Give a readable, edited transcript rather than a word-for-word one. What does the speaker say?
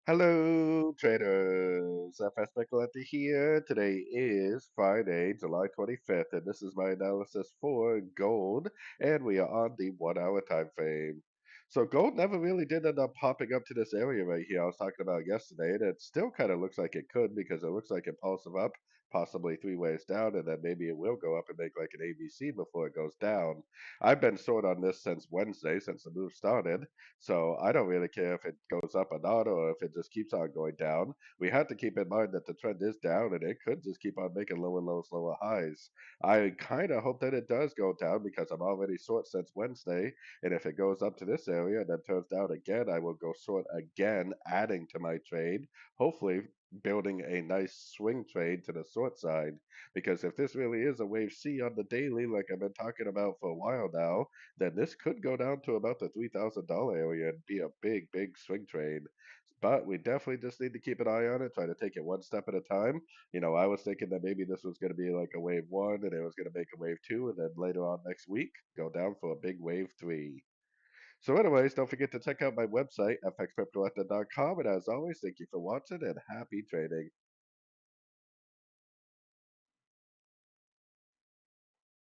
Hello, traders. FX Pip Collector here. Today is Friday, July 25th, and this is my analysis for gold, and we are on the 1 hour time frame. So gold never really did end up popping up to this area right here I was talking about yesterday, and it still kind of looks like it could because it looks like impulsive up, possibly three ways down, and then maybe it will go up and make like an ABC before it goes down. I've been short on this since Wednesday, since the move started. So I don't really care if it goes up or not, or if it just keeps on going down. We have to keep in mind that the trend is down, and it could just keep on making lower lows, lower highs. I kind of hope that it does go down because I'm already short since Wednesday, and if it goes up to this area and then turns down again, I will go short again, adding to my trade. Hopefully, building a nice swing trade to the short side. Because if this really is a wave C on the daily, like I've been talking about for a while now, then this could go down to about the $3,000 area and be a big, big swing trade. But we definitely just need to keep an eye on it, try to take it one step at a time. I was thinking that maybe this was going to be like a wave one and it was going to make a wave two, and then later on next week, go down for a big wave three. So, anyways, don't forget to check out my website, fxpipcollector.com. And as always, thank you for watching and happy trading.